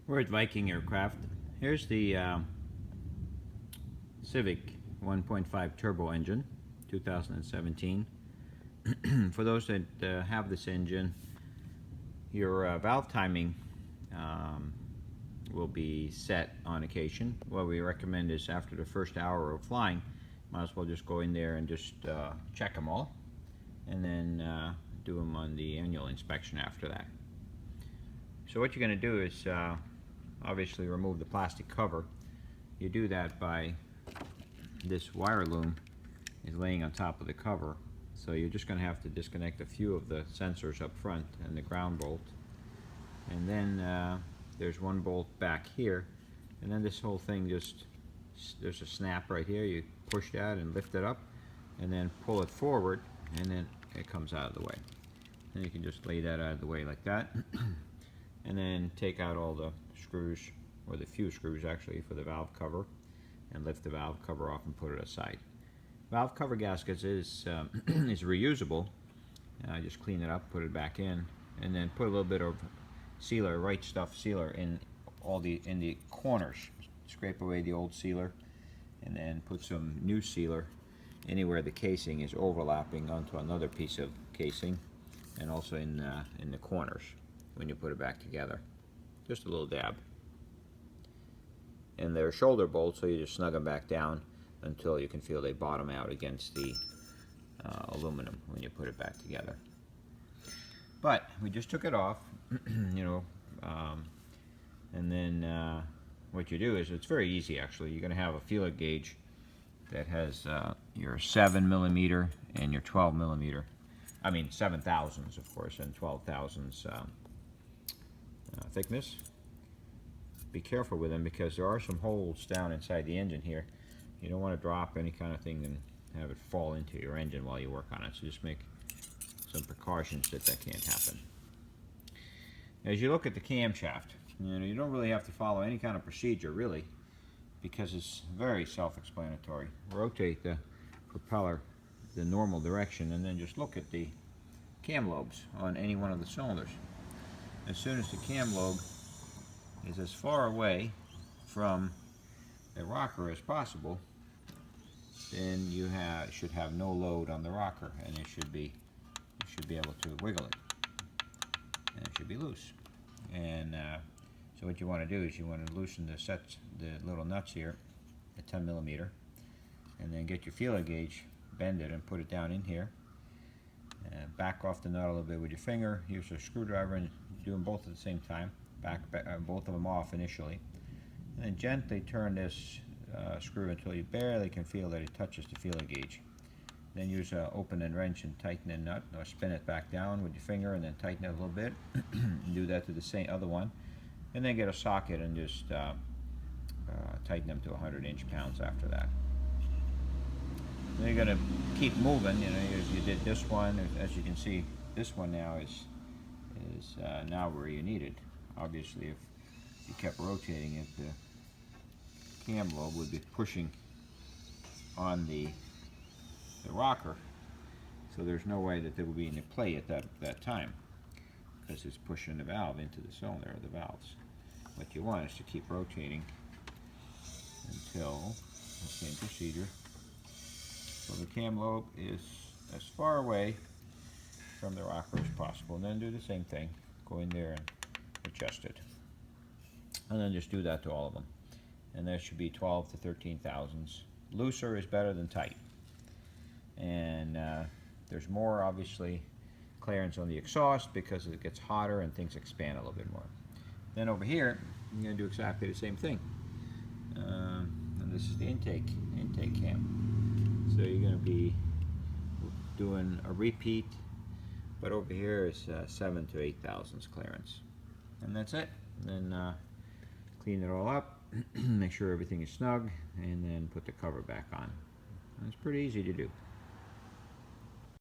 We're at Viking Aircraft. Here's the Civic 1.5 turbo engine, 2017. For those that have this engine, your valve timing will be set on occasion. What we recommend is after the first hour of flying, might as well just go in there and just check them all, and then do them on the annual inspection after that. So what you're going to do is obviously remove the plastic cover. You do that by this wire loom is laying on top of the cover, so you're just going to have to disconnect a few of the sensors up front and the ground bolt, and then there's one bolt back here, and then this whole thing just, there's a snap right here. You push that and lift it up and then pull it forward, and then it comes out of the way. Then you can just lay that out of the way like that and then take out all the screws, or the few screws actually, for the valve cover, and lift the valve cover off and put it aside. Valve cover gaskets is is reusable. Just clean it up, put it back in, and then put a little bit of sealer, Right Stuff sealer, in the corners. Scrape away the old sealer, and then put some new sealer anywhere the casing is overlapping onto another piece of casing, and also in the corners when you put it back together. Just a little dab. And they're shoulder bolts, so you just snug them back down until you can feel they bottom out against the aluminum when you put it back together. But we just took it off, you know, and then what you do is, it's very easy actually. You're going to have a feeler gauge that has your 7mm and your 12mm. I mean 7/1000s, of course, and 12/1000s thickness. Be careful with them because there are some holes down inside the engine here. You don't want to drop any kind of thing and have it fall into your engine while you work on it, so just make some precautions that can't happen. As you look at the camshaft, you don't really have to follow any kind of procedure really, because it's very self-explanatory. Rotate the propeller the normal direction, and then just look at the cam lobes on any one of the cylinders. As soon as the cam lobe is as far away from the rocker as possible, then you should have no load on the rocker, and you should be able to wiggle it, and it should be loose. And so what you want to do is you want to loosen the little nuts here, the 10mm, and then get your feeler gauge, bend it, and put it down in here. Back off the nut a little bit with your finger. Use a screwdriver and do them both at the same time. Back both of them off initially, and then gently turn this screw until you barely can feel that it touches the feeler gauge. Then use an open and wrench and tighten the nut, or spin it back down with your finger and then tighten it a little bit. And do that to the same other one, and then get a socket and just tighten them to 100 inch-pounds after that. Then you're going to keep moving. As you did this one, as you can see, this one now is now where you need it. Obviously, if you kept rotating it, the cam lobe would be pushing on the rocker, so there's no way that there would be any play at that time, because it's pushing the valve into the cylinder, or the valves. What you want is to keep rotating until the same procedure. So the cam lobe is as far away from the rocker as possible, and then do the same thing. Go in there and adjust it, and then just do that to all of them. And there should be 12 to 13/1000s. Looser is better than tight. And there's more, obviously, clearance on the exhaust because it gets hotter and things expand a little bit more. Then over here, you're going to do exactly the same thing. And this is the intake cam. So you're going to be doing a repeat, but over here is 7 to 8/1000s clearance. And that's it. And then clean it all up, make sure everything is snug, and then put the cover back on. And it's pretty easy to do.